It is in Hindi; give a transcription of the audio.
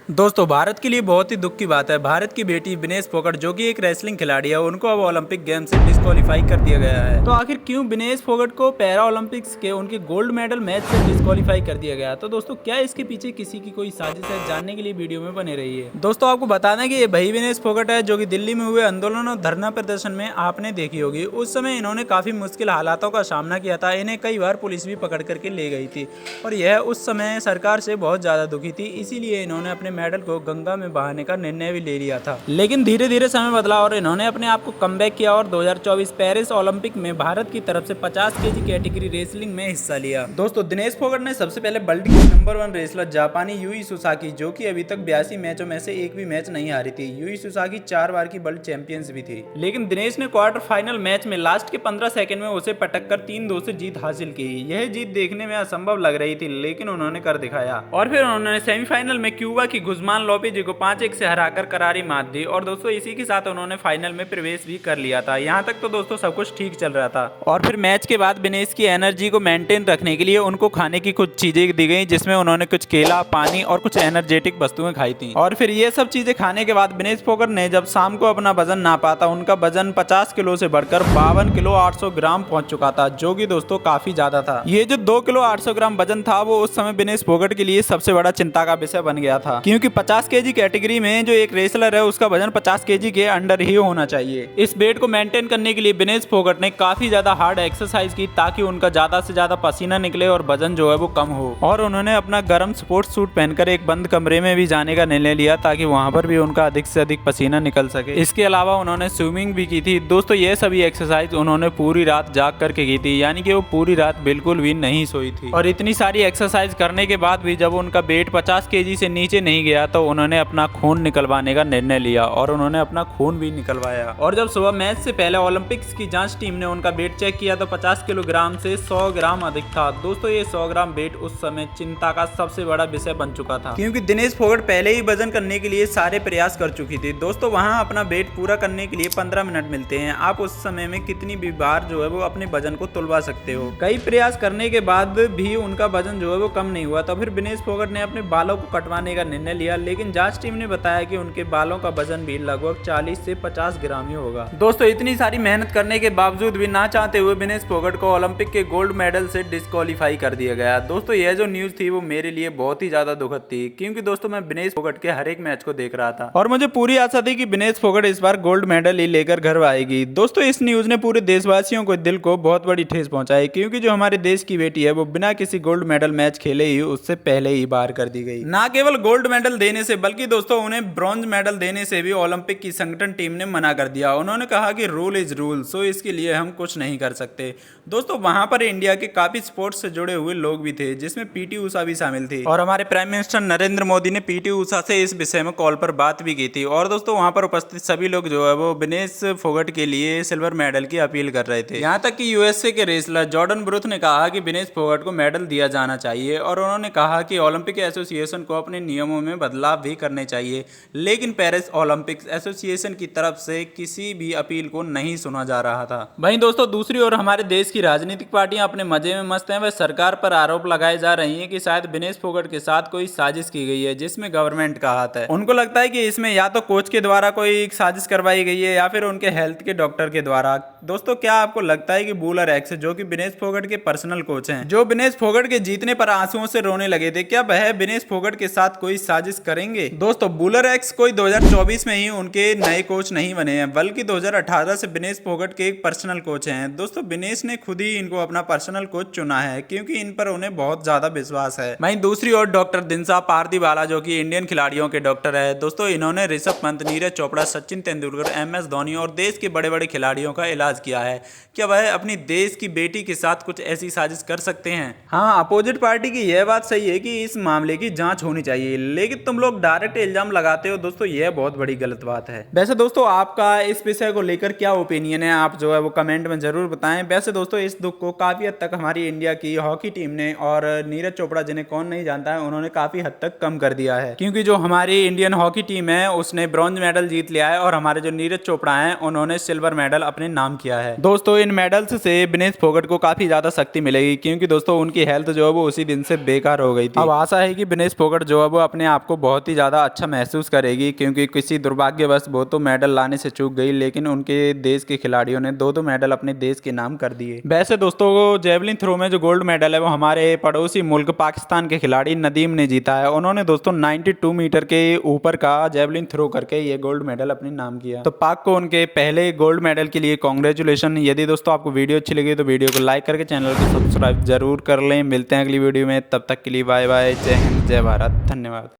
दोस्तों भारत के लिए बहुत ही दुख की बात है। भारत की बेटी विनेश फोगाट जो कि एक रेसलिंग खिलाड़ी है, उनको अब ओलंपिक गेम से डिस्क्वालीफाई कर दिया गया है। तो आखिर क्यों विनेश फोगाट को पैरा ओलंपिक्स के उनके गोल्ड मेडल मैच से डिस्क्वालीफाई कर दिया गया? तो दोस्तों क्या इसके पीछे किसी की कोई साजिश है? जानने के लिए वीडियो में बने रहिए। दोस्तों आपको बता दें कि ये वही विनेश फोगाट है जो कि दिल्ली में हुए आंदोलन और धरना प्रदर्शन में आपने देखी होगी। उस समय इन्होंने काफी मुश्किल हालातों का सामना किया था। इन्हें कई बार पुलिस भी पकड़ करके ले गई थी और यह उस समय सरकार से बहुत ज्यादा दुखी थी। इसीलिए इन्होंने अपने मेडल को गंगा में बहाने का निर्णय भी ले लिया था। लेकिन धीरे धीरे समय बदला और इन्होंने अपने आप को कमबैक किया और 2024 पेरिस ओलंपिक में भारत की तरफ से 50 केजी कैटेगरी रेसलिंग में हिस्सा लिया। दोस्तों विनेश फोगाट ने सबसे पहले वर्ल्ड की नंबर 1 रेसलर जापानी यूई सुसाकी, जो कि अभी तक 82 मैचों में से एक भी मैच नहीं हारी थी। यूई सुसाकी 4 बार की वर्ल्ड चैंपियंस भी थी। लेकिन दिनेश ने क्वार्टर फाइनल मैच में लास्ट के 15 सेकंड में उसे पटक कर 3-2 से जीत हासिल की। यह जीत देखने में असंभव लग रही थी, लेकिन उन्होंने कर दिखाया। और फिर उन्होंने सेमीफाइनल में क्यूबा की गुजमान लोपेज को 5-1 से हराकर करारी मात दी और दोस्तों इसी के साथ उन्होंने फाइनल में प्रवेश भी कर लिया था। यहाँ तक तो दोस्तों सब कुछ ठीक चल रहा था। और फिर मैच के बाद विनेश की एनर्जी को मेंटेन रखने के लिए उनको खाने की कुछ चीजें दी गई, जिसमें उन्होंने कुछ केला, पानी और कुछ एनर्जेटिक वस्तुएं खाई थी। और फिर ये सब चीजें खाने के बाद विनेश फोगाट ने जब शाम को अपना वजन नापा था, उनका वजन 50 किलो से बढ़कर 52 किलो 800 ग्राम पहुंच चुका था, जो कि दोस्तों काफी ज्यादा था। ये जो 2 किलो 800 ग्राम वजन था, वो उस समय विनेश फोगाट के लिए सबसे बड़ा चिंता का विषय बन गया था, क्योंकि 50 केजी कैटेगरी में जो एक रेसलर है उसका वजन 50 केजी के अंडर ही होना चाहिए। इस वेट को मेंटेन करने के लिए विनेश फोगाट ने काफी ज्यादा हार्ड एक्सरसाइज की, ताकि उनका ज्यादा से ज्यादा पसीना निकले और वजन जो है वो कम हो। और उन्होंने अपना गर्म स्पोर्ट्स सूट पहनकर एक बंद कमरे में भी जाने का निर्णय लिया, ताकि वहां पर भी उनका अधिक से अधिक पसीना निकल सके। इसके अलावा उन्होंने स्विमिंग भी की थी। दोस्तों ये सभी एक्सरसाइज उन्होंने पूरी रात जाग करके की थी, यानी कि वो पूरी रात बिल्कुल भी नहीं सोई थी। और इतनी सारी एक्सरसाइज करने के बाद भी जब उनका वेट 50 केजी से नीचे नहीं गया, तो उन्होंने अपना खून निकलवाने का निर्णय लिया और उन्होंने अपना खून भी निकलवाया। और जब सुबह मैच से पहले ओलंपिक्स की जांच टीम ने उनका वेट चेक किया तो 50 किलोग्राम से 100 ग्राम अधिक था। दोस्तों ये 100 ग्राम वेट उस समय चिंता का सबसे बड़ा विषय बन चुका था, क्योंकि दिनेश फोगाट पहले ही वजन करने के लिए सारे प्रयास कर चुकी थी। दोस्तों वहां अपना वेट पूरा करने के लिए 15 मिनट मिलते हैं। आप उस समय में कितनी भी बार जो है वो अपने वजन को तुलवा सकते हो। कई प्रयास करने के बाद भी उनका वजन जो है वो कम नहीं हुआ, तो फिर विनेश फोगाट ने अपने बालों को कटवाने का निर्णय लिया। लेकिन जांच टीम ने बताया कि उनके बालों का वजन भी लगभग 40 से 50 ग्राम ही होगा। दोस्तों इतनी सारी मेहनत करने के बावजूद भी ना चाहते हुए विनेश फोगाट को ओलंपिक के गोल्ड मेडल से डिस्क्वालीफाई कर दिया गया। दोस्तों यह जो न्यूज थी वो मेरे लिए बहुत ही ज्यादा दुखद थी, क्योंकि दोस्तों मैं विनेश फोगाट के हर एक मैच को देख रहा था और मुझे पूरी आशा थी कि विनेश फोगाट इस बार गोल्ड मेडल ही लेकर घर आएगी। दोस्तों इस न्यूज ने पूरे देशवासियों को दिल को बहुत बड़ी ठेस पहुंचाई, क्योंकि जो हमारे देश की बेटी है वो बिना किसी गोल्ड मेडल मैच खेले ही उससे पहले ही बाहर कर दी गई। ना केवल गोल्ड मेडल देने से बल्कि दोस्तों उन्हें ब्रॉन्ज मेडल देने से भी ओलंपिक की संगठन टीम ने मना कर दिया। उन्होंने कहा कि रूल इज रूल, सो इसके लिए हम कुछ नहीं कर सकते। दोस्तों वहां पर इंडिया के काफी स्पोर्ट्स से जुड़े हुए लोग भी थे, जिसमें पीटी उषा भी शामिल थी और हमारे प्राइम मिनिस्टर नरेंद्र मोदी ने पीटी उषा से इस विषय में कॉल पर बात भी की थी। और दोस्तों वहां पर उपस्थित सभी लोग जो है वो विनेश फोगाट के लिए सिल्वर मेडल की अपील कर रहे थे। यहाँ तक कि यूएसए के रेसलर जॉर्डन ब्रूथ ने कहा कि विनेश फोगाट को मेडल दिया जाना चाहिए और उन्होंने कहा कि ओलंपिक एसोसिएशन को अपने नियमों में बदलाव भी करने चाहिए। लेकिन पेरिस ओलंपिक्स एसोसिएशन की तरफ से किसी भी अपील को नहीं सुना जा रहा था। वहीं दोस्तों दूसरी ओर हमारे देश की राजनीतिक पार्टियां अपने मजे में मस्त हैं। वह सरकार पर आरोप लगाए जा रही हैं कि शायद विनेश फोगाट के साथ कोई साजिश की गई है, जिसमें गवर्नमेंट का हाथ है। उनको लगता है कि इसमें या तो कोच के द्वारा कोई साजिश करवाई गई है या फिर उनके हेल्थ के डॉक्टर के द्वारा। दोस्तों क्या आपको लगता है कि बूलर एक्स, जो कि विनेश फोगाट के पर्सनल कोच हैं, जो विनेश फोगाट के जीतने पर आंसुओं से रोने लगे थे, क्या वह विनेश फोगाट के साथ कोई साजिश करेंगे? दोस्तों बूलर एक्स कोई 2024 में ही उनके नए कोच नहीं बने हैं, बल्कि 2018 से विनेश फोगाट के एक पर्सनल कोच हैं। दोस्तों विनेश ने खुद ही इनको अपना पर्सनल कोच चुना है, क्योंकि इन पर उन्हें बहुत ज्यादा विश्वास है। वहीं दूसरी ओर डॉक्टर दिनसा पारदीवाला, जो कि इंडियन खिलाड़ियों के डॉक्टर है, दोस्तों इन्होंने ऋषभ पंत, नीरज चोपड़ा, सचिन तेंदुलकर, एमएस धोनी और देश के बड़े बड़े खिलाड़ियों का इलाज किया है। क्या वह अपनी देश की बेटी के साथ कुछ ऐसी साजिश कर सकते हैं? हाँ, अपोजिट पार्टी की यह बात सही है कि इस मामले की जांच होनी चाहिए, लेकिन तुम लोग डायरेक्ट इल्जाम लगाते हो। दोस्तों यह बहुत बड़ी गलत बात है। वैसे दोस्तों आपका इस विषय को लेकर क्या ओपिनियन है, आप जो है वो कमेंट में जरूर बताएं। वैसे दोस्तों इस दुख को काफी हद तक हमारी इंडिया की हॉकी टीम ने और नीरज चोपड़ा, जिन्हें कौन नहीं जानता है, उन्होंने काफी हद तक कम कर दिया है, क्योंकि जो हमारी इंडियन हॉकी टीम है उसने ब्रॉन्ज मेडल जीत लिया है और हमारे जो नीरज चोपड़ा हैं उन्होंने सिल्वर मेडल अपने नाम किया है। दोस्तों इन मेडल्स से विनेश फोगाट को काफी ज्यादा शक्ति मिलेगी, क्योंकि दोस्तों उनकी हेल्थ जो है वो उसी दिन से बेकार हो गई थी। अब आशा है कि विनेश फोगाट जो है वो अपने आप को बहुत ही ज्यादा अच्छा महसूस करेगी, क्योंकि किसी दुर्भाग्यवश वो तो मेडल लाने से चूक गई, लेकिन उनके देश के खिलाड़ियों ने दो मेडल अपने देश के नाम कर दिए। वैसे दोस्तों जेवलिन थ्रो में जो गोल्ड मेडल है वो हमारे पड़ोसी मुल्क पाकिस्तान के खिलाड़ी नदीम ने जीता है। उन्होंने दोस्तों 92 मीटर के ऊपर का जेवलिन थ्रो करके ये गोल्ड मेडल अपने नाम किया। तो पाक को उनके पहले गोल्ड मेडल के लिए कांग्रेचुलेशन। यदि दोस्तों आपको वीडियो अच्छी लगी तो वीडियो को लाइक करके चैनल को सब्सक्राइब जरूर कर लें। मिलते हैं अगली वीडियो में, तब तक के लिए बाय बाय। जय हिंद, जय भारत, धन्यवाद।